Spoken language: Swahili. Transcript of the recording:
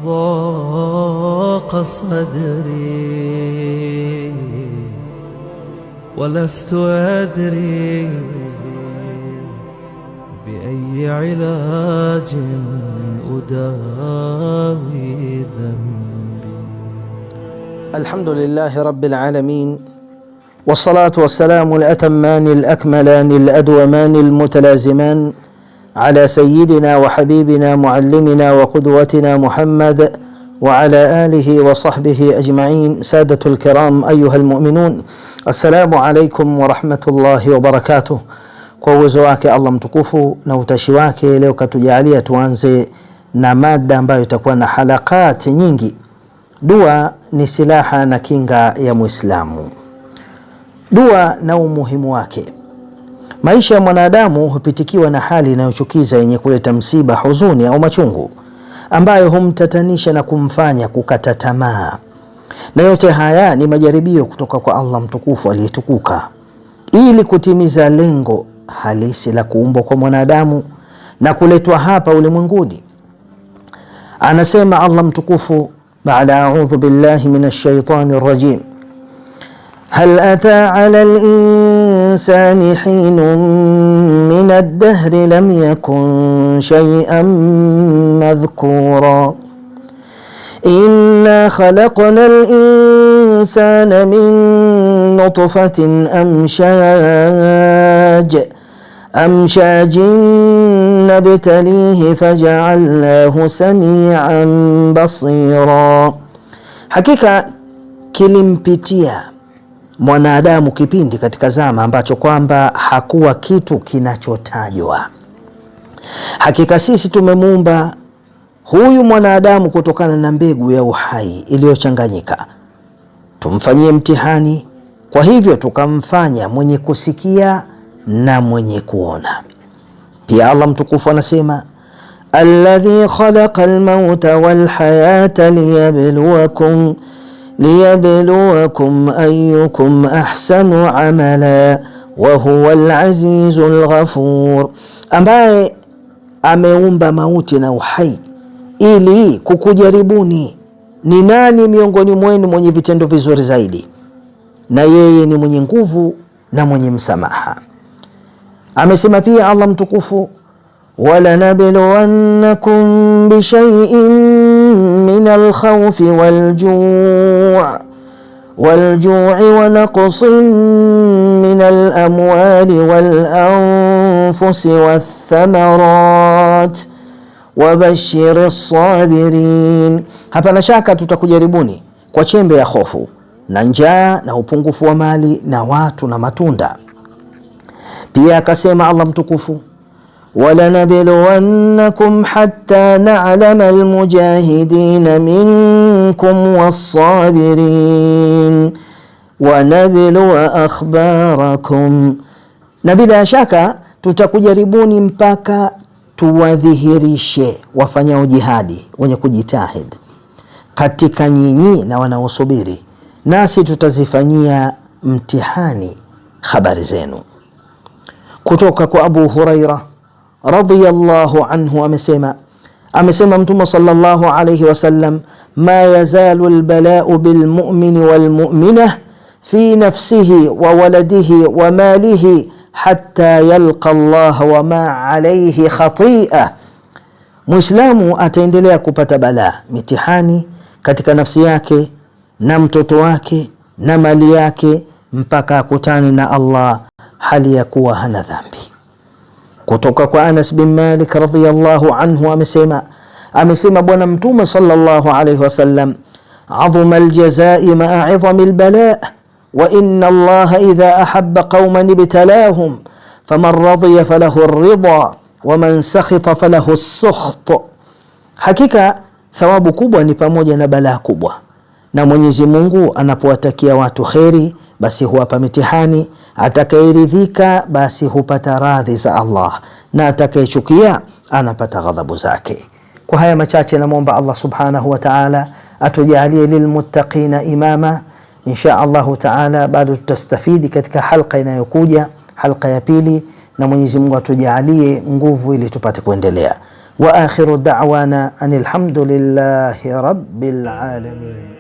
ضاق صدري ولست أدري بأي علاج أداوي ذنبي. الحمد لله رب العالمين، والصلاة والسلام الأتمان الأكملان الأدومان المتلازمان على سيدنا وحبيبنا معلمنا وقدوتنا محمد وعلى آله وصحبه أجمعين. سادة الكرام أيها المؤمنون، السلام عليكم ورحمة الله وبركاته. Kwa uwezo wake Allah mtukufu na utashi wake, leo katujalia tuanze na mada ambayo itakuwa na halakati nyingi. Dua ni silaha na kinga ya Muislamu. Dua na umuhimu wake. Maisha ya mwanadamu hupitikiwa na hali inayochukiza yenye kuleta msiba, huzuni au machungu ambayo humtatanisha na kumfanya kukata tamaa. Na yote haya ni majaribio kutoka kwa Allah mtukufu aliyetukuka ili kutimiza lengo halisi la kuumbwa kwa mwanadamu na kuletwa hapa ulimwenguni. Anasema Allah mtukufu baada a'udhu billahi minash shaitani rajim, hal ata ala al-insani hinun min ad-dahri lam yakun shay'an madhkura inna khalaqna al-insana min nutfatin amshajin nabtalihi faja'alnahu sami'an basira. Hakika kilimpitia mwanadamu kipindi katika zama ambacho kwamba hakuwa kitu kinachotajwa. Hakika sisi tumemuumba huyu mwanadamu kutokana na mbegu ya uhai iliyochanganyika, tumfanyie mtihani, kwa hivyo tukamfanya mwenye kusikia na mwenye kuona. Pia Allah mtukufu anasema alladhi khalaqa almauta walhayata liyabluwakum ayyukum ahsanu amala wa huwa alazizul ghafur, ambaye ameumba mauti na uhai ili kukujaribuni ni nani miongoni mwenu mwenye vitendo vizuri zaidi, na yeye ni mwenye nguvu na mwenye msamaha. Amesema pia Allah mtukufu walanabluwannakum bishay'in min alkhawfi walju'i wa naqsin min alamwali walanfusi wathamarat wabashiris sabirin. Hapana shaka tutakujaribuni kwa chembe ya hofu na njaa na upungufu wa mali na watu na matunda. Pia akasema Allah mtukufu walanabluwannakum hatta na'lama almujahidina minkum wassabirin wa nabluwa akhbarakum, na bila shaka tutakujaribuni mpaka tuwadhihirishe wafanyao jihadi wenye kujitahid katika nyinyi na wanaosubiri, nasi tutazifanyia mtihani habari zenu. Kutoka kwa Abu Huraira radhiyallahu anhu amesema Mtume sallallahu alayhi wasallam, ma yazalu albala'u bilmu'mini walmu'minah fi nafsihi wa waladihi wa malihi hatta yalqa Allah wa ma alayhi khati'a. Muislamu ataendelea kupata balaa, mitihani katika nafsi yake na mtoto wake na mali yake mpaka akutane na Allah hali ya kuwa hana dhambi. Kutoka kwa Anas bin Malik radhiyallahu anhu amesema Bwana Mtume sallallahu alayhi wasallam, adhuma aljazai ma'a 'idhami albala' wa inna Allah idha ahabba qauman ibtalahum faman radiya falahu ar-ridha wa man sakhita falahu as-sukht. Hakika thawabu kubwa ni pamoja na balaa kubwa, na Mwenyezi Mungu anapowatakia watu kheri basi huwapa mitihani, atakayeridhika basi hupata radhi za Allah, na atakayechukia anapata ghadhabu zake. Kwa haya machache namuomba Allah subhanahu wa ta'ala atujalie lilmuttaqina imama. Insha Allah ta'ala bado tutastafidi katika halqa inayokuja, halqa ya pili, na Mwenyezi Mungu atujalie nguvu ili tupate kuendelea. wa akhiru da'wana anil hamdulillahi rabbil alamin.